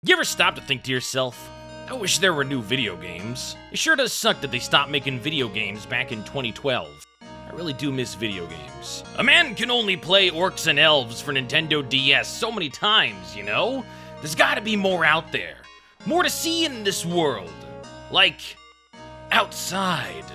You ever stop to think to yourself, I wish there were new video games. It sure does suck that they stopped making video games back in 2012. I really do miss video games. A man can only play Orcs and Elves for Nintendo DS so many times, you know? There's gotta be more out there. More to see in this world. Like, outside.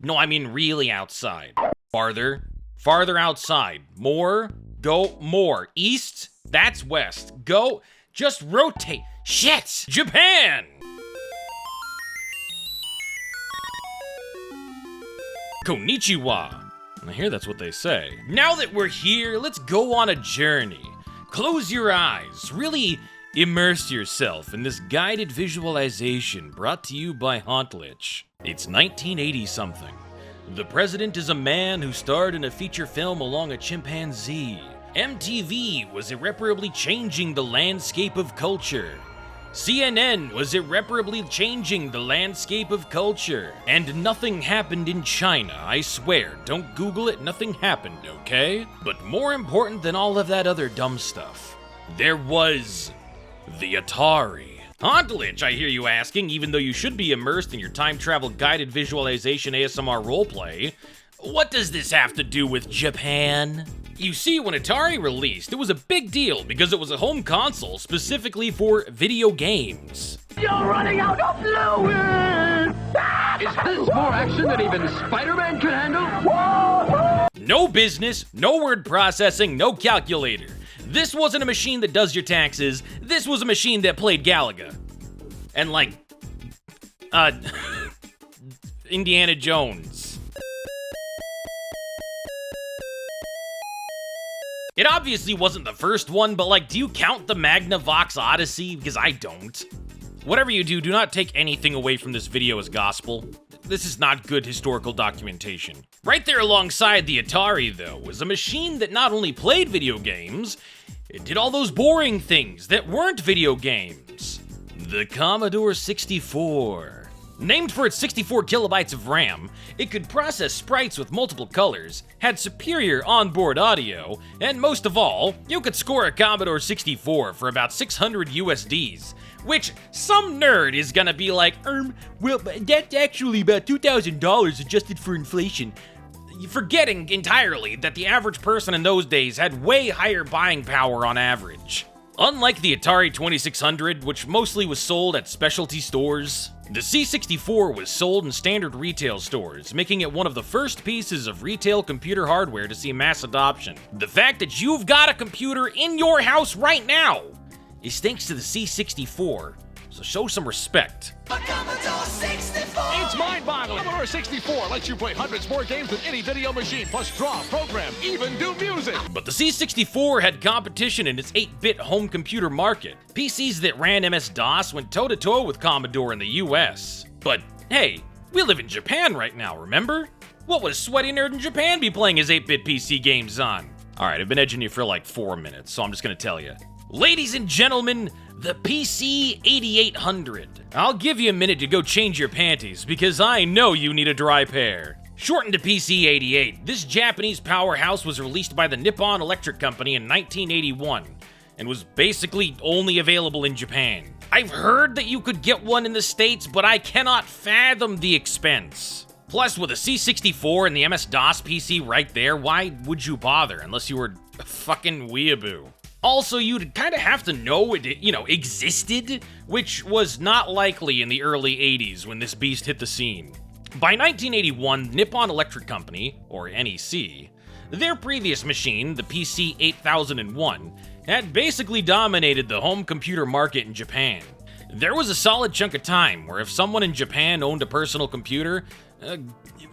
No, I mean really outside. Farther. Farther outside. More. Go more. East. That's west. Go. Just rotate. Shit! Japan! Konnichiwa. I hear that's what they say. Now that we're here, let's go on a journey. Close your eyes. Really immerse yourself in this guided visualization brought to you by HauntLich. It's 1980-something. The president is a man who starred in a feature film along a chimpanzee. MTV was irreparably changing the landscape of culture. CNN was irreparably changing the landscape of culture. And nothing happened in China, I swear. Don't Google it, nothing happened, okay? But more important than all of that other dumb stuff, there was the Atari. HauntLich, I hear you asking, even though you should be immersed in your time travel guided visualization ASMR roleplay. What does this have to do with Japan? You see, when Atari released, it was a big deal because it was a home console specifically for video games. You're running out of fluid! Is this more action than even Spider-Man can handle? No business, no word processing, no calculator. This wasn't a machine that does your taxes, this was a machine that played Galaga. And like, Indiana Jones. It obviously wasn't the first one, but like, do you count the Magnavox Odyssey? Because I don't. Whatever you do, do not take anything away from this video as gospel. This is not good historical documentation. Right there alongside the Atari, though, was a machine that not only played video games, it did all those boring things that weren't video games. The Commodore 64. Named for its 64 kilobytes of RAM, it could process sprites with multiple colors, had superior onboard audio, and most of all, you could score a Commodore 64 for about 600 USDs, which some nerd is gonna be like, well, that's actually about $2,000 adjusted for inflation. Forgetting entirely that the average person in those days had way higher buying power on average. Unlike the Atari 2600, which mostly was sold at specialty stores, the C64 was sold in standard retail stores, making it one of the first pieces of retail computer hardware to see mass adoption. The fact that you've got a computer in your house right now is thanks to the C64, so show some respect. It's mind-boggling. Commodore 64 lets you play hundreds more games than any video machine, plus draw, program, even do music. But the C64 had competition in its 8-bit home computer market. PCs that ran MS-DOS went toe-to-toe with Commodore in the US. But hey, we live in Japan right now, remember? What would a sweaty nerd in Japan be playing his 8-bit PC games on? Alright, I've been edging you for like 4 minutes, so I'm just gonna tell you. Ladies and gentlemen, the PC 8800. I'll give you a minute to go change your panties, because I know you need a dry pair. Shortened to PC-88, this Japanese powerhouse was released by the Nippon Electric Company in 1981, and was basically only available in Japan. I've heard that you could get one in the States, but I cannot fathom the expense. Plus, with a C64 and the MS-DOS PC right there, why would you bother unless you were a fucking weeaboo? Also, you'd kind of have to know it, existed, which was not likely in the early 80s when this beast hit the scene. By 1981, Nippon Electric Company, or NEC, their previous machine, the PC 8001, had basically dominated the home computer market in Japan. There was a solid chunk of time where if someone in Japan owned a personal computer,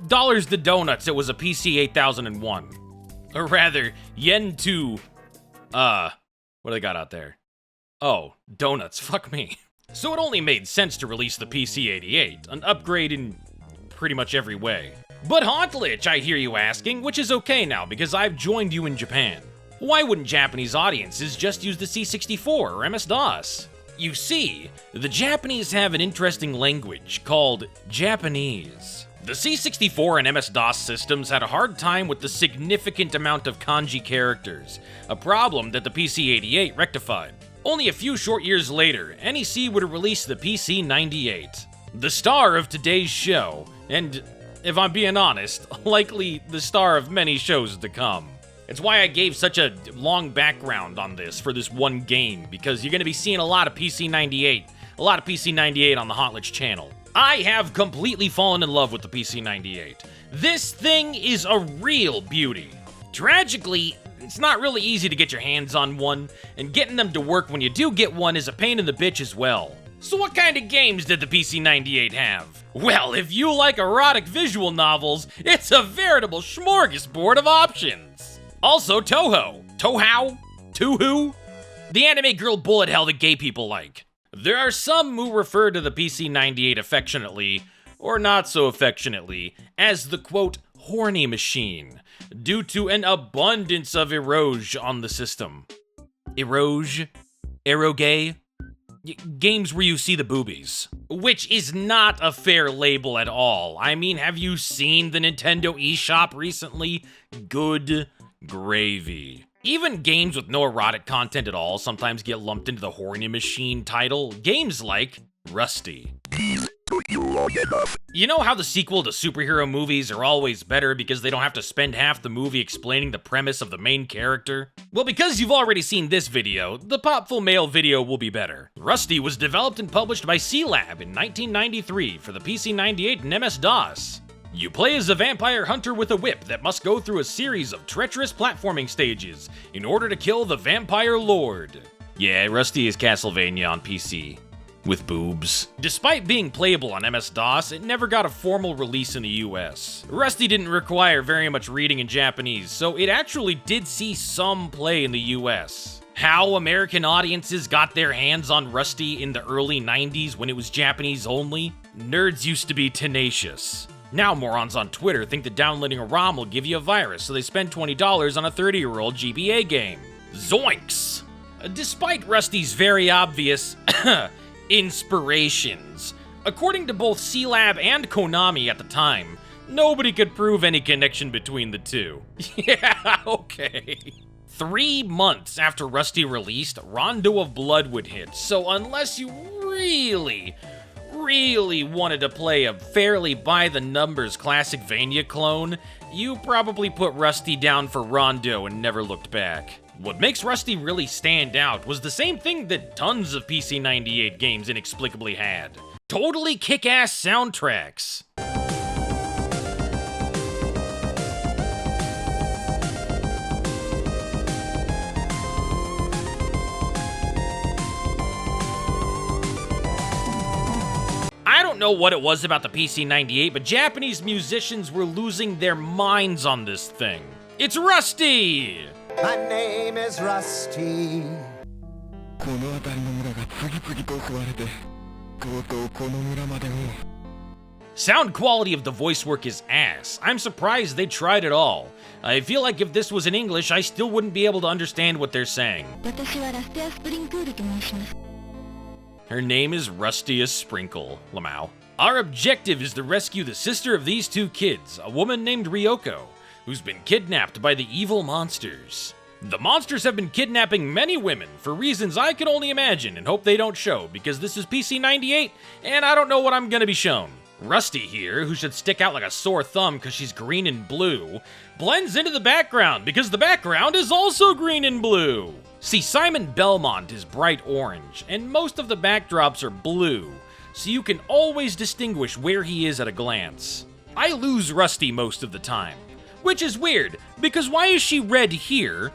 dollars to donuts, it was a PC 8001. Or rather, yen to what do they got out there? Oh, donuts, fuck me. So it only made sense to release the PC-88, an upgrade in pretty much every way. But HauntLich, I hear you asking, which is okay now because I've joined you in Japan. Why wouldn't Japanese audiences just use the C64 or MS-DOS? You see, the Japanese have an interesting language called Japanese. The C64 and MS-DOS systems had a hard time with the significant amount of kanji characters, a problem that the PC-88 rectified. Only a few short years later, NEC would release the PC-98. The star of today's show, and if I'm being honest, likely the star of many shows to come. It's why I gave such a long background on this for this one game, because you're going to be seeing a lot of PC-98, on the HauntLich channel. I have completely fallen in love with the PC-98. This thing is a real beauty. Tragically, it's not really easy to get your hands on one, and getting them to work when you do get one is a pain in the bitch as well. So what kind of games did the PC-98 have? Well, if you like erotic visual novels, it's a veritable smorgasbord of options. Also Toho, the anime girl bullet hell that gay people like. There are some who refer to the PC-98 affectionately, or not so affectionately, as the quote, horny machine, due to an abundance of eroge on the system. Eroge? Eroge? Games where you see the boobies. Which is not a fair label at all. I mean, have you seen the Nintendo eShop recently? Good gravy. Even games with no erotic content at all sometimes get lumped into the horny machine title. Games like Rusty. You know how the sequel to superhero movies are always better because they don't have to spend half the movie explaining the premise of the main character? Well, because you've already seen this video, the Popful Mail video will be better. Rusty was developed and published by C-Lab in 1993 for the PC-98 and MS-DOS. You play as a vampire hunter with a whip that must go through a series of treacherous platforming stages in order to kill the vampire lord. Yeah, Rusty is Castlevania on PC. With boobs. Despite being playable on MS-DOS, it never got a formal release in the US. Rusty didn't require very much reading in Japanese, so it actually did see some play in the US. How American audiences got their hands on Rusty in the early 90s when it was Japanese only? Nerds used to be tenacious. Now morons on Twitter think that downloading a ROM will give you a virus, so they spend $20 on a 30-year-old GBA game. Zoinks! Despite Rusty's very obvious inspirations, according to both C-Lab and Konami at the time, nobody could prove any connection between the two. Yeah, okay. 3 months after Rusty released, Rondo of Blood would hit, so unless you really wanted to play a fairly by-the-numbers classic Vania clone, you probably put Rusty down for Rondo and never looked back. What makes Rusty really stand out was the same thing that tons of PC-98 games inexplicably had. Totally kick-ass soundtracks. I don't know what it was about the PC-98, but Japanese musicians were losing their minds on this thing. It's Rusty! My name is Rusty. Sound quality of the voice work is ass. I'm surprised they tried it all. I feel like if this was in English, I still wouldn't be able to understand what they're saying. Her name is Rusty Sprinkle, Lamau. Our objective is to rescue the sister of these two kids, a woman named Ryoko, who's been kidnapped by the evil monsters. The monsters have been kidnapping many women for reasons I can only imagine and hope they don't show, because this is PC-98 and I don't know what I'm gonna be shown. Rusty here, who should stick out like a sore thumb because she's green and blue, blends into the background because the background is also green and blue. See, Simon Belmont is bright orange, and most of the backdrops are blue, so you can always distinguish where he is at a glance. I lose Rusty most of the time, which is weird, because why is she red here,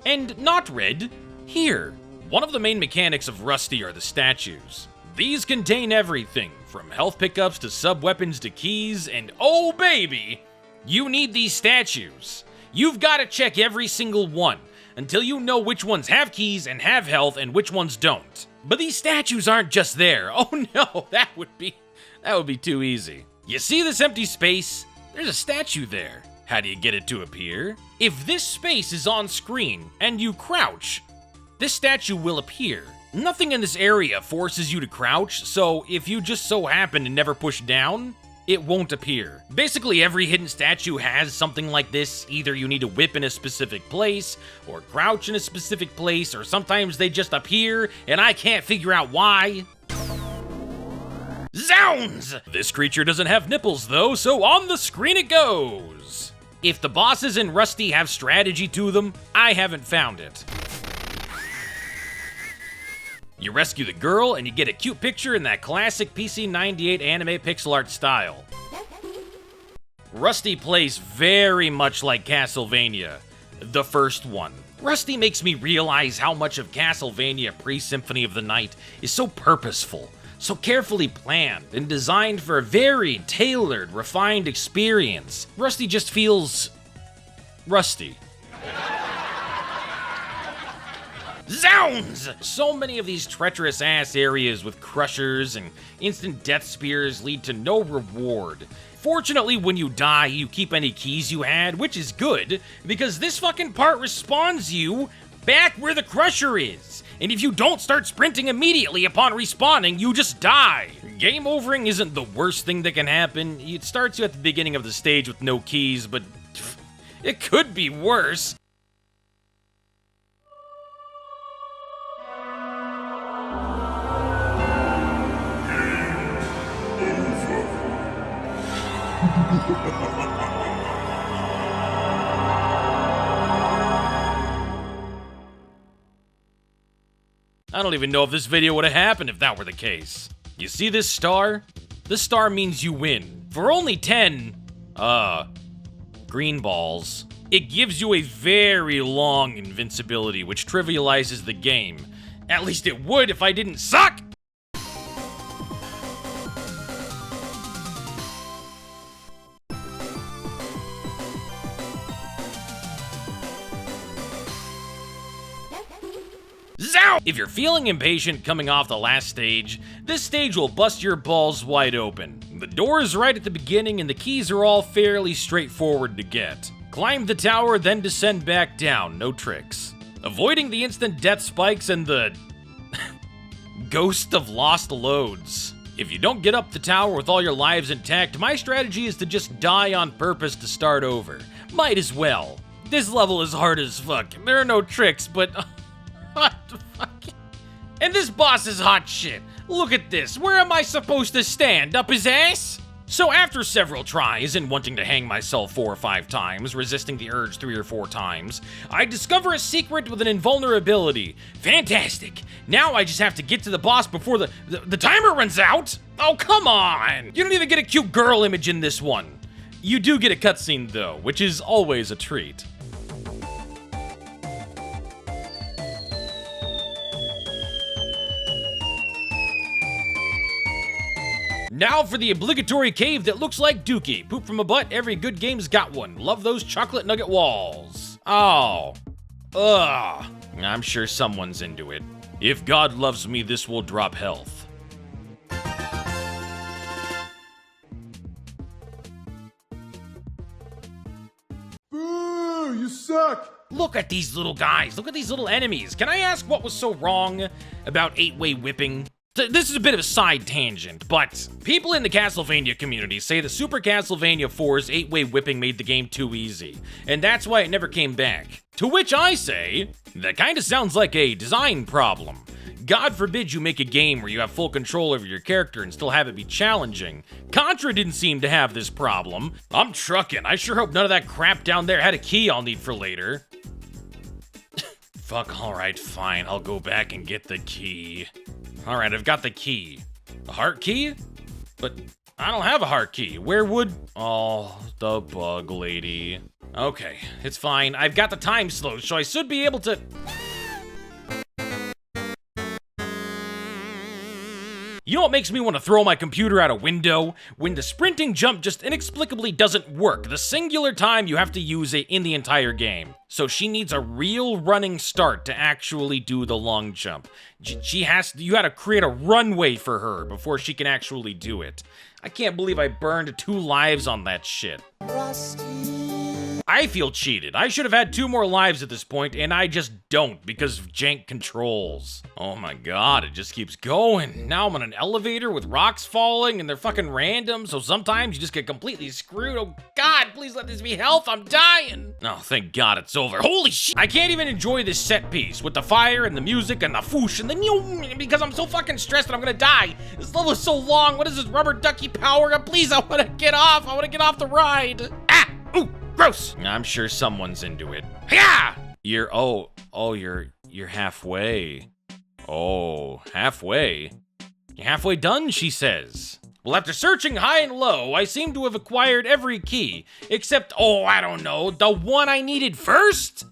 and not red here? One of the main mechanics of Rusty are the statues. These contain everything, from health pickups to sub-weapons to keys, and oh baby, you need these statues. You've got to check every single one, until you know which ones have keys and have health and which ones don't. But these statues aren't just there. Oh no, that would be too easy. You see this empty space? There's a statue there. How do you get it to appear? If this space is on screen and you crouch, this statue will appear. Nothing in this area forces you to crouch, so if you just so happen to never push down, it won't appear. Basically, every hidden statue has something like this. Either you need to whip in a specific place, or crouch in a specific place, or sometimes they just appear, and I can't figure out why. Zounds! This creature doesn't have nipples though, so on the screen it goes. If the bosses in Rusty have strategy to them, I haven't found it. You rescue the girl, and you get a cute picture in that classic PC 98 anime pixel art style. Rusty plays very much like Castlevania, the first one. Rusty makes me realize how much of Castlevania pre-Symphony of the Night is so purposeful, so carefully planned, and designed for a very tailored, refined experience. Rusty just feels... rusty. Zounds! So many of these treacherous-ass areas with crushers and instant death spears lead to no reward. Fortunately, when you die, you keep any keys you had, which is good, because this fucking part respawns you back where the crusher is. And if you don't start sprinting immediately upon respawning, you just die. Game overing isn't the worst thing that can happen. It starts you at the beginning of the stage with no keys, but it could be worse. I don't even know if this video would have happened if that were the case. You see this star? This star means you win. For only 10, green balls, it gives you a very long invincibility, which trivializes the game. At least it would if I didn't suck! Zow! If you're feeling impatient coming off the last stage, this stage will bust your balls wide open. The door is right at the beginning and the keys are all fairly straightforward to get. Climb the tower, then descend back down, no tricks. Avoiding the instant death spikes and the... ghost of lost loads. If you don't get up the tower with all your lives intact, my strategy is to just die on purpose to start over. Might as well. This level is hard as fuck. There are no tricks, but... what the fuck? And this boss is hot shit. Look at this. Where am I supposed to stand? Up his ass? So after several tries and wanting to hang myself 4 or 5 times, resisting the urge 3 or 4 times, I discover a secret with an invulnerability. Fantastic. Now I just have to get to the boss before the timer runs out? Oh, come on. You don't even get a cute girl image in this one. You do get a cutscene though, which is always a treat. Now for the obligatory cave that looks like Dookie. Poop from a butt, every good game's got one. Love those chocolate nugget walls. Oh. Ugh. I'm sure someone's into it. If God loves me, this will drop health. Boo, you suck! Look at these little guys. Look at these little enemies. Can I ask what was so wrong about 8-way whipping? This is a bit of a side tangent, but people in the Castlevania community say that Super Castlevania 4's 8-way whipping made the game too easy, and that's why it never came back. To which I say, that kinda sounds like a design problem. God forbid you make a game where you have full control over your character and still have it be challenging. Contra didn't seem to have this problem. I'm trucking. I sure hope none of that crap down there had a key I'll need for later. Fuck, alright, fine. I'll go back and get the key. Alright, I've got the key. A heart key? But I don't have a heart key. Where would... oh, the bug lady. Okay, it's fine. I've got the time slow, so I should be able to... You know what makes me want to throw my computer out a window? When the sprinting jump just inexplicably doesn't work, the singular time you have to use it in the entire game. So she needs a real running start to actually do the long jump. You had to create a runway for her before she can actually do it. I can't believe I burned 2 lives on that shit. Rusty. I feel cheated. I should have had 2 more lives at this point, and I just don't because of jank controls. Oh my god, it just keeps going. Now I'm on an elevator with rocks falling, and they're fucking random, so sometimes you just get completely screwed. Oh god, please let this be health. I'm dying. Oh, thank god it's over. Holy shit. I can't even enjoy this set piece with the fire and the music and the foosh and the because I'm so fucking stressed that I'm gonna die. This level is so long. What is this rubber ducky power? Please, I wanna get off. I wanna get off the ride. Ah! Ooh! Gross! I'm sure someone's into it. Yeah! You're halfway. Oh, halfway? You're halfway done, she says. Well, after searching high and low, I seem to have acquired every key, except, I don't know, the one I needed first?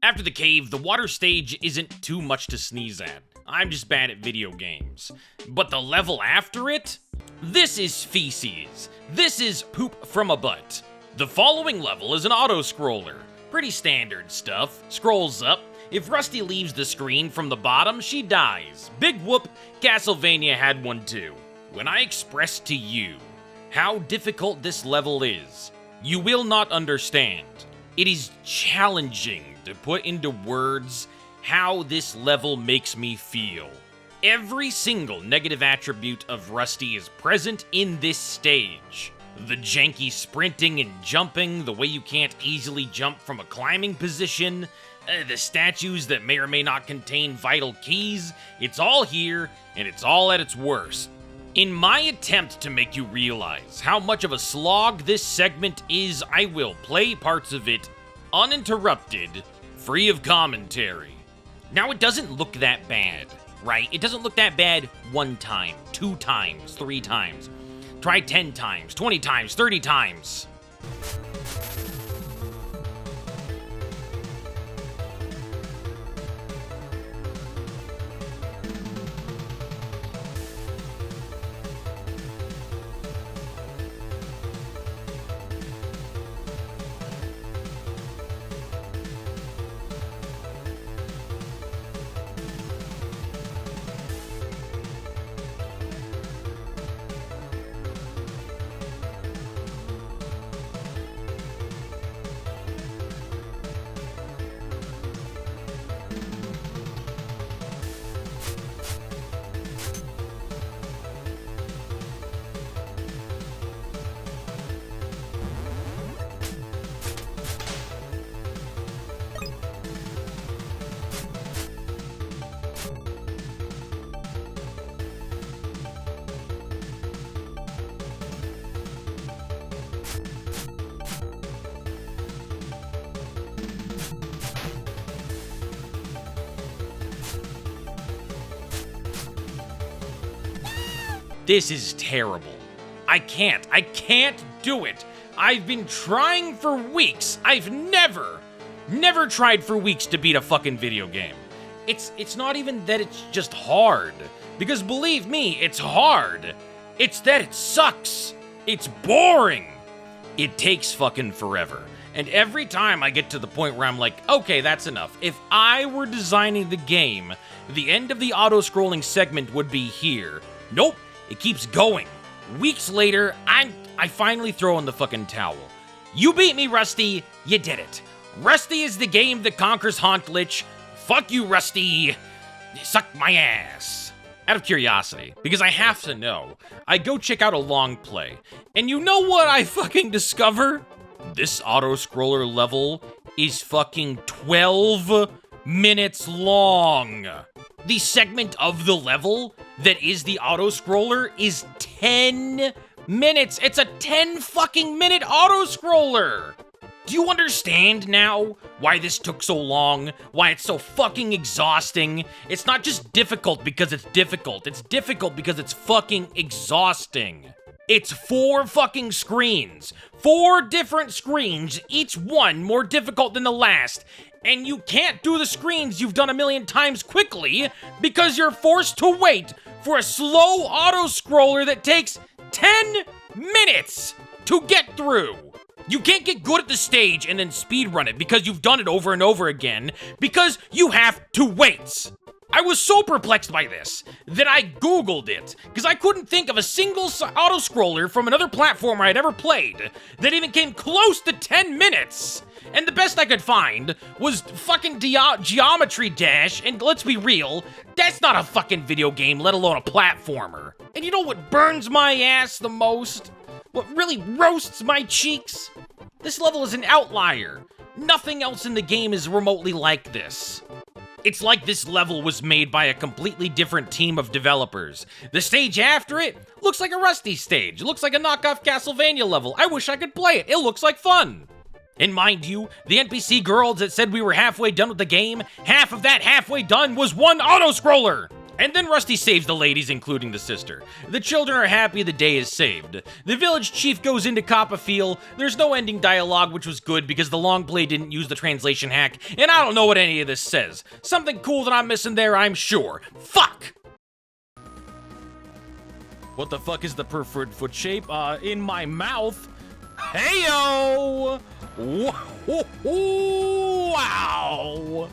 After the cave, the water stage isn't too much to sneeze at. I'm just bad at video games. But the level after it? This is feces. This is poop from a butt. The following level is an auto-scroller. Pretty standard stuff. Scrolls up. If Rusty leaves the screen from the bottom, she dies. Big whoop, Castlevania had one too. When I express to you how difficult this level is, you will not understand. It is challenging to put into words how this level makes me feel. Every single negative attribute of Rusty is present in this stage. The janky sprinting and jumping, the way you can't easily jump from a climbing position, the statues that may or may not contain vital keys, it's all here, and it's all at its worst. In my attempt to make you realize how much of a slog this segment is, I will play parts of it uninterrupted, free of commentary. Now, it doesn't look that bad, right? It doesn't look that bad 1 time, 2 times, 3 times. Try 10 times, 20 times, 30 times. This is terrible. I can't do it. I've been trying for weeks. I've never tried for weeks to beat a fucking video game. It's not even that it's just hard. Because believe me, it's hard. It's that it sucks. It's boring. It takes fucking forever. And every time I get to the point where I'm like, okay, that's enough. If I were designing the game, the end of the auto-scrolling segment would be here. Nope. It keeps going. Weeks later, I finally throw in the fucking towel. You beat me, Rusty. You did it. Rusty is the game that conquers HauntLich. Fuck you, Rusty. Suck my ass. Out of curiosity, because I have to know, I go check out a long play. And you know what I fucking discover? This auto-scroller level is fucking 12 minutes long. The segment of the level that is the auto-scroller is 10 minutes. It's a 10 fucking minute auto-scroller. Do you understand now why this took so long? Why it's so fucking exhausting? It's not just difficult because it's difficult. It's difficult because it's fucking exhausting. It's 4 fucking screens. 4 different screens, each one more difficult than the last. And you can't do the screens you've done a million times quickly because you're forced to wait for a slow auto-scroller that takes 10 minutes to get through. You can't get good at the stage and then speedrun it because you've done it over and over again because you have to wait. I was so perplexed by this that I Googled it, because I couldn't think of a single auto-scroller from another platformer I'd ever played that even came close to 10 minutes. And the best I could find was fucking Geometry Dash, and let's be real, that's not a fucking video game, let alone a platformer. And you know what burns my ass the most? What really roasts my cheeks? This level is an outlier. Nothing else in the game is remotely like this. It's like this level was made by a completely different team of developers. The stage after it looks like a Rusty stage. It looks like a knockoff Castlevania level. I wish I could play it. It looks like fun. And mind you, the NPC girls that said we were halfway done with the game, half of that halfway done was one auto-scroller! And then Rusty saves the ladies, including the sister. The children are happy the day is saved. The village chief goes into Copperfield. There's no ending dialogue, which was good because the long play didn't use the translation hack, and I don't know what any of this says. Something cool that I'm missing there, I'm sure. Fuck! What the fuck is the preferred foot shape? In my mouth. Heyo! Wow!